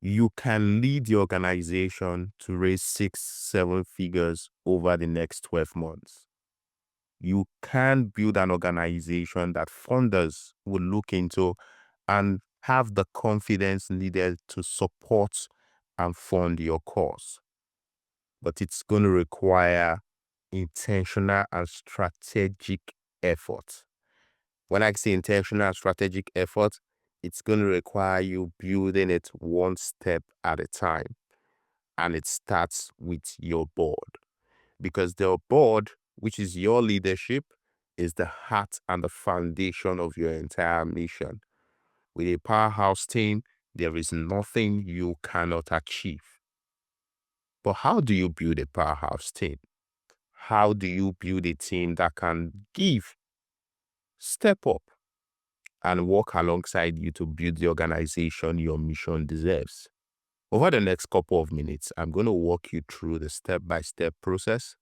You can lead the organization to raise 6, 7 figures over the next 12 months. You can build an organization that funders will look into and have the confidence needed to support and fund your cause. But it's going to require intentional and strategic effort. When I say intentional and strategic effort, it's going to require you building it one step at a time. And it starts with your board. Because the board, which is your leadership, is the heart and the foundation of your entire mission. With a powerhouse team, there is nothing you cannot achieve. But how do you build a powerhouse team? How do you build a team that can give, step up, and work alongside you to build the organization your mission deserves? Over the next couple of minutes, I'm going to walk you through the step-by-step process.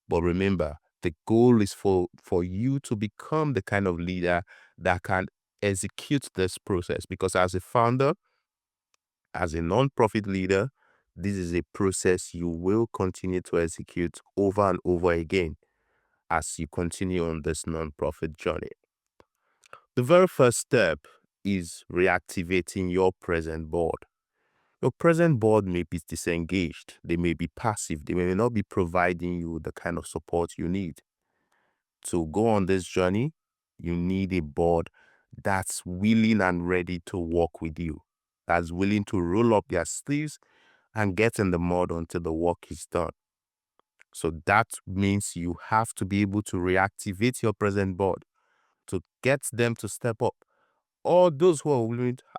But remember, the goal is for you to become the kind of leader that can execute this process. Because as a founder, as a non-profit leader, this is a process you will continue to execute over and over again as you continue on this non-profit journey. The very first step is reactivating your present board. Your present board may be disengaged, they may be passive, they may not be providing you the kind of support you need. To go on this journey, you need a board that's willing and ready to work with you, that's willing to roll up their sleeves and get in the mud until the work is done. So that means you have to be able to reactivate your present board to get them to step up. Or those who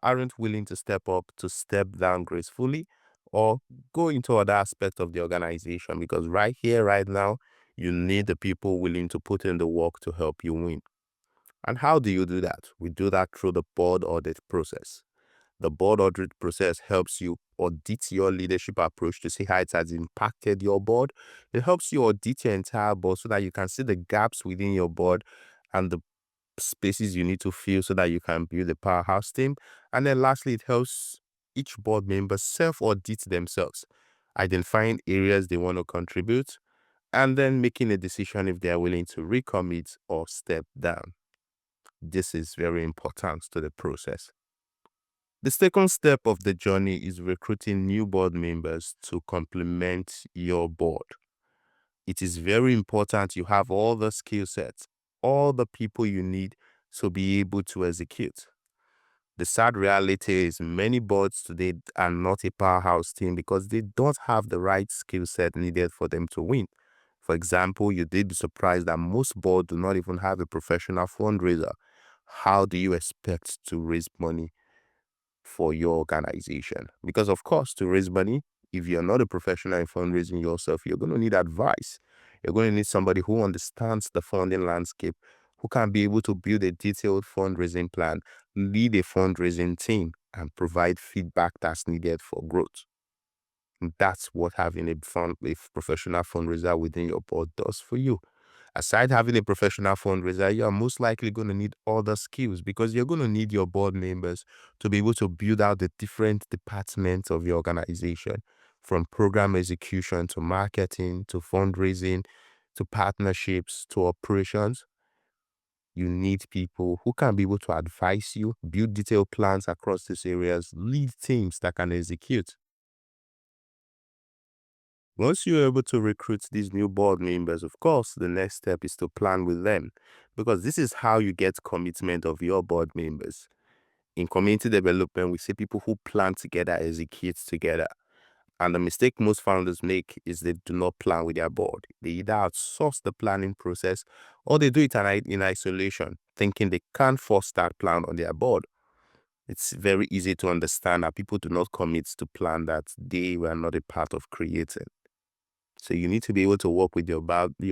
aren't willing to step up, to step down gracefully or go into other aspects of the organization. Because right here, right now, you need the people willing to put in the work to help you win. And how do you do that? We do that through the board audit process. The board audit process helps you audit your leadership approach to see how it has impacted your board. It helps you audit your entire board so that you can see the gaps within your board and the spaces you need to fill so that you can build a powerhouse team. And then lastly, it helps each board member self-audit themselves, identifying areas they want to contribute, and then making a decision if they are willing to recommit or step down. This is very important to the process. The second step of the journey is recruiting new board members to complement your board. It is very important you have all the skill sets, all the people you need to be able to execute. The sad reality is many boards today are not a powerhouse team because they don't have the right skill set needed for them to win. For example, you did be surprised that most boards do not even have a professional fundraiser. How do you expect to raise money for your organization? Because of course, to raise money, if you're not a professional in fundraising yourself, you're going to need advice. You're going to need somebody who understands the funding landscape, who can be able to build a detailed fundraising plan, lead a fundraising team, and provide feedback that's needed for growth. And that's what having a professional fundraiser within your board does for you. Aside having a professional fundraiser, you are most likely going to need other skills because you're going to need your board members to be able to build out the different departments of your organization, from program execution to marketing to fundraising to partnerships to operations. You need people who can be able to advise you, build detailed plans across these areas, lead teams that can execute. Once you're able to recruit these new board members, of course, the next step is to plan with them, because this is how you get commitment of your board members. In community development, we see people who plan together, execute together. And the mistake most founders make is they do not plan with their board. They either outsource the planning process or they do it in isolation, thinking they can't force that plan on their board. It's very easy to understand that people do not commit to plan that they were not a part of creating. So you need to be able to work with your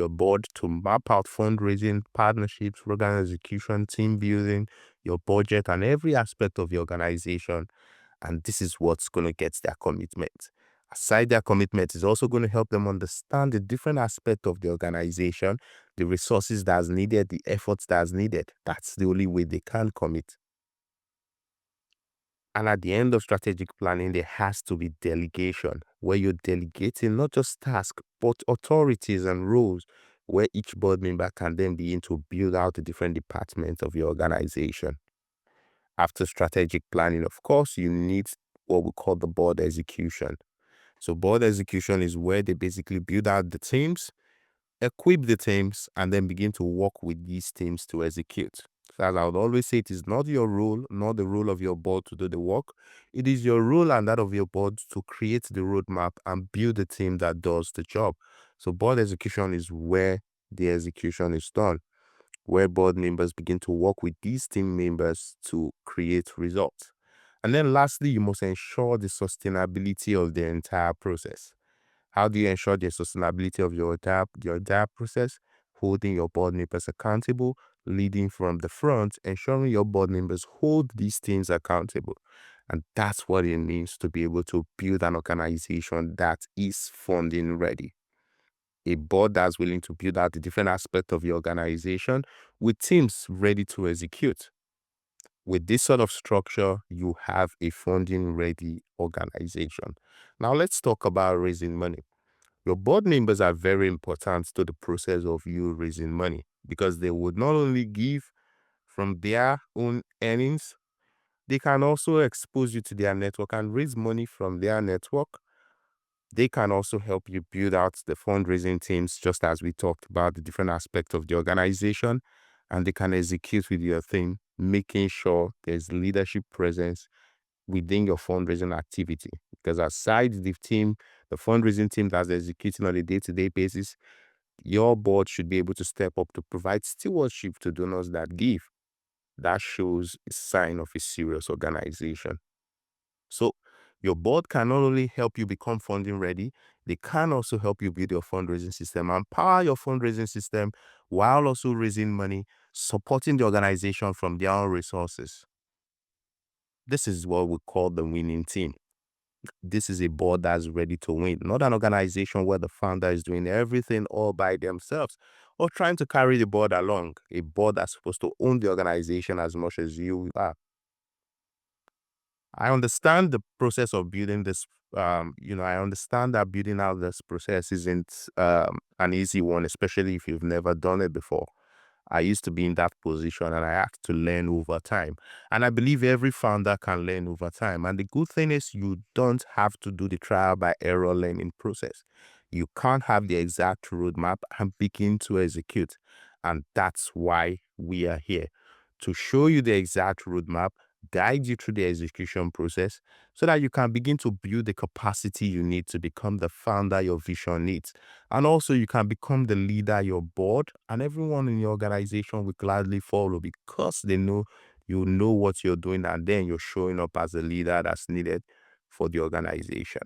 board to map out fundraising, partnerships, program execution, team building, your budget, and every aspect of your organization. And this is what's going to get their commitment. Aside their commitment, is also going to help them understand the different aspect of the organization, the resources that's needed, the efforts that's needed. That's the only way they can commit. And at the end of strategic planning, there has to be delegation, where you're delegating not just tasks, but authorities and roles, where each board member can then begin to build out the different departments of your organization. After strategic planning, of course, you need what we call the board execution. So board execution is where they basically build out the teams, equip the teams, and then begin to work with these teams to execute. So as I would always say, it is not your role, not the role of your board to do the work. It is your role and that of your board to create the roadmap and build a team that does the job. So board execution is where the execution is done, where board members begin to work with these team members to create results. And then lastly, you must ensure the sustainability of the entire process. How do you ensure the sustainability of your entire process? Holding your board members accountable, leading from the front, ensuring your board members hold these things accountable. And that's what it means to be able to build an organization that is funding ready. A board that's willing to build out the different aspects of your organization with teams ready to execute. With this sort of structure, you have a funding ready organization. Now let's talk about raising money. Your board members are very important to the process of you raising money, because they would not only give from their own earnings, they can also expose you to their network and raise money from their network. They can also help you build out the fundraising teams, just as we talked about the different aspects of the organization, and they can execute with your team, making sure there's leadership presence within your fundraising activity. Because aside the fundraising team that's executing on a day-to-day basis, your board should be able to step up to provide stewardship to donors that give. That shows a sign of a serious organization. So your board can not only help you become funding ready, they can also help you build your fundraising system and power your fundraising system while also raising money, supporting the organization from their own resources. This is what we call the winning team. This is a board that's ready to win, not an organization where the founder is doing everything all by themselves or trying to carry the board along. A board that's supposed to own the organization as much as you are. I understand the process of building this. I understand that building out this process isn't an easy one, especially if you've never done it before. I used to be in that position and I had to learn over time. And I believe every founder can learn over time. And the good thing is you don't have to do the trial by error learning process. You can't have the exact roadmap and begin to execute. And that's why we are here, to show you the exact roadmap, guide you through the execution process so that you can begin to build the capacity you need to become the founder your vision needs. And also you can become the leader your board and everyone in your organization will gladly follow, because they know you know what you're doing and then you're showing up as a leader that's needed for the organization.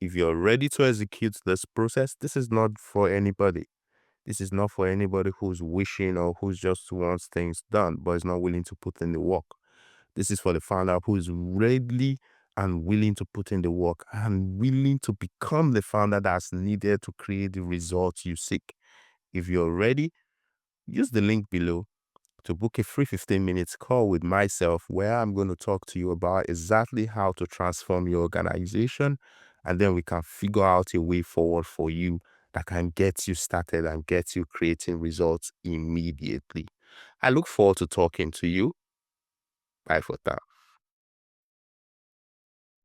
If you're ready to execute this process, this is not for anybody. This is not for anybody who's wishing or who just wants things done but is not willing to put in the work. This is for the founder who is ready and willing to put in the work and willing to become the founder that's needed to create the results you seek. If you're ready, use the link below to book a free 15 minutes call with myself, where I'm going to talk to you about exactly how to transform your organization, and then we can figure out a way forward for you that can get you started and get you creating results immediately. I look forward to talking to you. Bye for now.